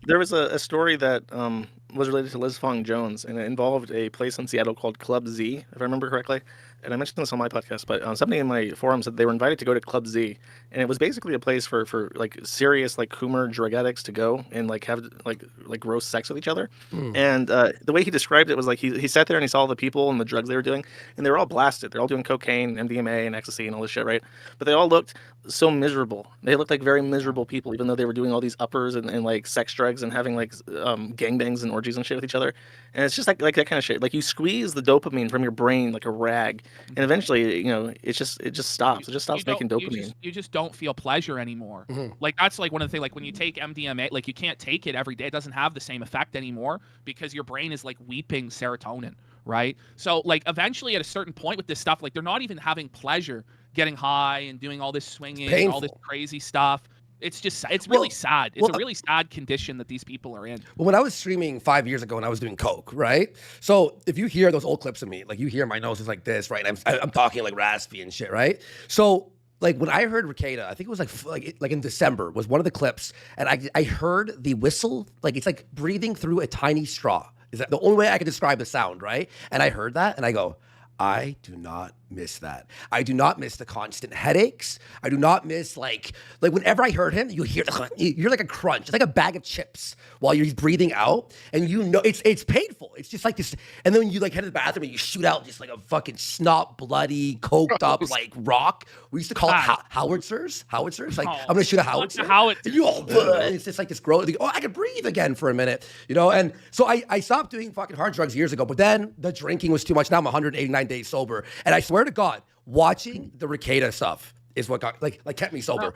There was a story that was related to Liz Fong Jones, and it involved a place in Seattle called Club Z, if I remember correctly. And I mentioned this on my podcast, but somebody in my forum said they were invited to go to Club Z, and it was basically a place for like serious like Coomer drug addicts to go and like have like gross sex with each other. And the way he described it was like he sat there and he saw all the people and the drugs they were doing, and they were all blasted. They're all doing cocaine, MDMA, and ecstasy and all this shit, right? But they all looked so miserable. They looked like very miserable people, even though they were doing all these uppers and like sex drugs and having like gangbangs and orgies and shit with each other. And it's just like that kind of shit. Like you squeeze the dopamine from your brain like a rag, and eventually, it just stops. It just stops making dopamine. You just don't feel pleasure anymore. Like that's like one of the things. Like when you take MDMA, like you can't take it every day. It doesn't have the same effect anymore because your brain is like weeping serotonin, right? So like eventually at a certain point with this stuff, like they're not even having pleasure getting high and doing all this swinging and all this crazy stuff. It's just, it's really sad. It's a really sad condition that these people are in. Well, when I was streaming 5 years ago and I was doing coke, right? So if you hear those old clips of me, like you hear my nose is like this, right? And I'm talking like raspy and shit, right? So like when I heard Rekeita, I think it was like in December was one of the clips, and I heard the whistle, like it's like breathing through a tiny straw. Is that the only way I can describe the sound, right? And I heard that and I go, I do not miss that. I do not miss the constant headaches. I do not miss like whenever I heard him, you hear you're like a crunch. It's like a bag of chips while you're breathing out, and it's painful. It's just like this. And then when you like head to the bathroom and you shoot out just like a fucking snot, bloody, coked up like rock. We used to call it howitzers. Like I'm gonna shoot a howitzer. It's just like this growth. Oh, I can breathe again for a minute, And so I stopped doing fucking hard drugs years ago. But then the drinking was too much. Now I'm 189 days sober, and I swear to God, watching the Rekeita stuff is what got kept me sober.